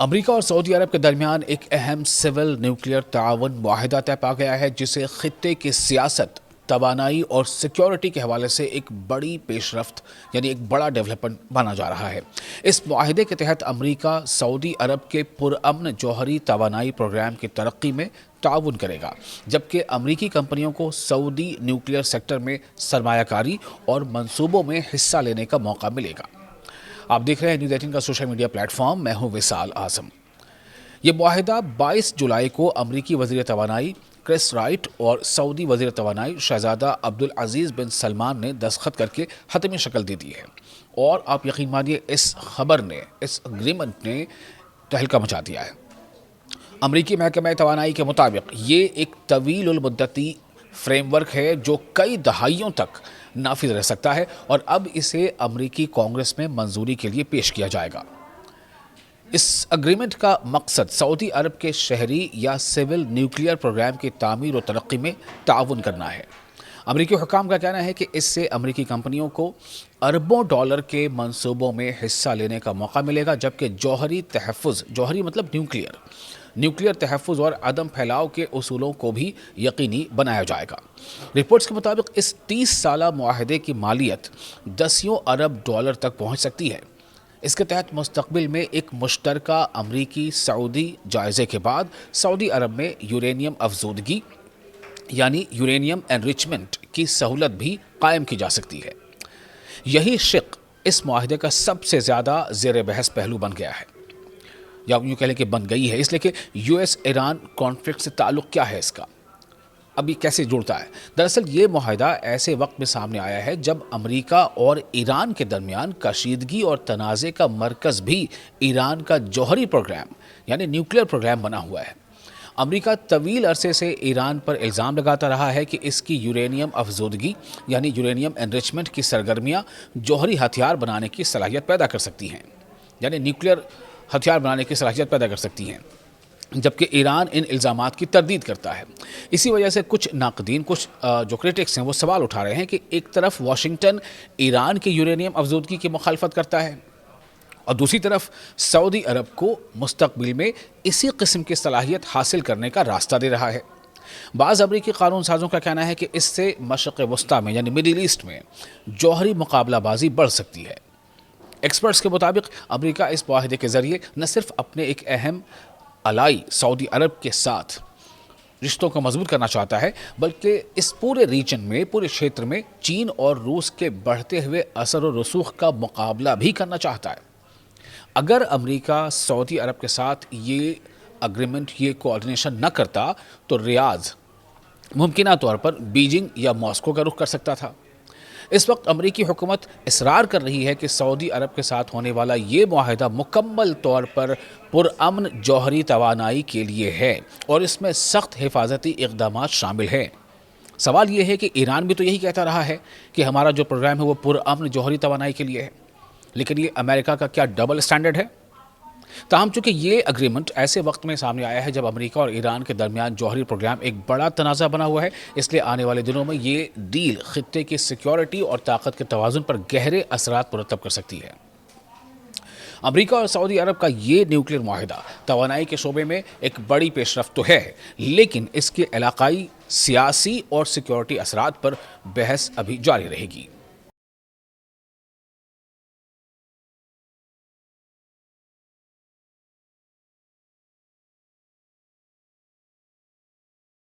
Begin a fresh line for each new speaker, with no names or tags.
امریکہ اور سعودی عرب کے درمیان ایک اہم سول نیوکلیئر تعاون معاہدہ طے پا گیا ہے، جسے خطے کی سیاست، توانائی اور سیکیورٹی کے حوالے سے ایک بڑی پیش رفت یعنی ایک بڑا ڈیولپمنٹ مانا جا رہا ہے۔ اس معاہدے کے تحت امریکہ سعودی عرب کے پرامن جوہری توانائی پروگرام کی ترقی میں تعاون کرے گا، جبکہ امریکی کمپنیوں کو سعودی نیوکلیئر سیکٹر میں سرمایہ کاری اور منصوبوں میں حصہ لینے کا موقع ملے گا۔ آپ دیکھ رہے ہیں نیوز 18 کا سوشل میڈیا پلیٹ فارم، میں ہوں وصال اعظم۔ یہ معاہدہ 22 جولائی کو امریکی وزیر توانائی کرس رائٹ اور سعودی وزیر توانائی شہزادہ عبدالعزیز بن سلمان نے دستخط کر کے حتمی شکل دے دی ہے، اور آپ یقین مانیے اس خبر نے، اس اگریمنٹ نے تہلکہ مچا دیا ہے۔ امریکی محکمہ توانائی کے مطابق یہ ایک طویل المدتی فریم ورک ہے جو کئی دہائیوں تک نافذ رہ سکتا ہے، اور اب اسے امریکی کانگریس میں منظوری کے لیے پیش کیا جائے گا۔ اس اگریمنٹ کا مقصد سعودی عرب کے شہری یا سول نیوکلیئر پروگرام کی تعمیر و ترقی میں تعاون کرنا ہے۔ امریکی حکام کا کہنا ہے کہ اس سے امریکی کمپنیوں کو اربوں ڈالر کے منصوبوں میں حصہ لینے کا موقع ملے گا، جبکہ جوہری تحفظ، جوہری مطلب نیوکلیئر تحفظ اور عدم پھیلاؤ کے اصولوں کو بھی یقینی بنایا جائے گا۔ رپورٹس کے مطابق اس 30 سالہ معاہدے کی مالیت دسیوں ارب ڈالر تک پہنچ سکتی ہے۔ اس کے تحت مستقبل میں ایک مشترکہ امریکی سعودی جائزے کے بعد سعودی عرب میں یورینیم افزودگی یعنی یورینیم انریچمنٹ کی سہولت بھی قائم کی جا سکتی ہے۔ یہی شق اس معاہدے کا سب سے زیادہ زیر بحث پہلو بن گیا ہے، یا یوں کہہ لیں کہ بن گئی ہے، اس لیے کہ یو ایس ایران کانفلکٹ سے تعلق کیا ہے اس کا، اب یہ کیسے جڑتا ہے۔ دراصل یہ معاہدہ ایسے وقت میں سامنے آیا ہے جب امریکہ اور ایران کے درمیان کشیدگی اور تنازع کا مرکز بھی ایران کا جوہری پروگرام یعنی نیوکلیئر پروگرام بنا ہوا ہے۔ امریکہ طویل عرصے سے ایران پر الزام لگاتا رہا ہے کہ اس کی یورینیم افزودگی یعنی یورینیم انریچمنٹ کی سرگرمیاں جوہری ہتھیار بنانے کی صلاحیت پیدا کر سکتی ہیں، یعنی نیوکلیئر ہتھیار بنانے کی صلاحیت پیدا کر سکتی ہیں، جبکہ ایران ان الزامات کی تردید کرتا ہے۔ اسی وجہ سے کچھ ناقدین، کچھ جو کرٹکس ہیں، وہ سوال اٹھا رہے ہیں کہ ایک طرف واشنگٹن ایران کی یورینیم افزودگی کی مخالفت کرتا ہے، اور دوسری طرف سعودی عرب کو مستقبل میں اسی قسم کی صلاحیت حاصل کرنے کا راستہ دے رہا ہے۔ بعض امریکی قانون سازوں کا کہنا ہے کہ اس سے مشرق وسطیٰ میں یعنی مڈل ایسٹ میں جوہری مقابلہ بازی بڑھ سکتی ہے۔ ایکسپرٹس کے مطابق امریکہ اس معاہدے کے ذریعے نہ صرف اپنے ایک اہم الائی سعودی عرب کے ساتھ رشتوں کو مضبوط کرنا چاہتا ہے، بلکہ اس پورے ریجن میں، پورے چھیتر میں چین اور روس کے بڑھتے ہوئے اثر و رسوخ کا مقابلہ بھی کرنا چاہتا ہے۔ اگر امریکہ سعودی عرب کے ساتھ یہ اگریمنٹ، یہ کوآرڈینیشن نہ کرتا تو ریاض ممکنہ طور پر بیجنگ یا ماسکو کا رخ کر سکتا تھا۔ اس وقت امریکی حکومت اصرار کر رہی ہے کہ سعودی عرب کے ساتھ ہونے والا یہ معاہدہ مکمل طور پر پرامن جوہری توانائی کے لیے ہے، اور اس میں سخت حفاظتی اقدامات شامل ہیں۔ سوال یہ ہے کہ ایران بھی تو یہی کہتا رہا ہے کہ ہمارا جو پروگرام ہے وہ پرامن جوہری توانائی کے لیے ہے، لیکن یہ امریکہ کا کیا ڈبل اسٹینڈرڈ ہے؟ تاہم چونکہ یہ اگریمنٹ ایسے وقت میں سامنے آیا ہے جب امریکہ اور ایران کے درمیان جوہری پروگرام ایک بڑا تنازع بنا ہوا ہے، اس لیے آنے والے دنوں میں یہ ڈیل خطے کی سیکیورٹی اور طاقت کے توازن پر گہرے اثرات مرتب کر سکتی ہے۔ امریکہ اور سعودی عرب کا یہ نیوکلیئر معاہدہ توانائی کے شعبے میں ایک بڑی پیش رفت تو ہے، لیکن اس کے علاقائی، سیاسی اور سیکیورٹی اثرات پر بحث ابھی جاری رہے گی۔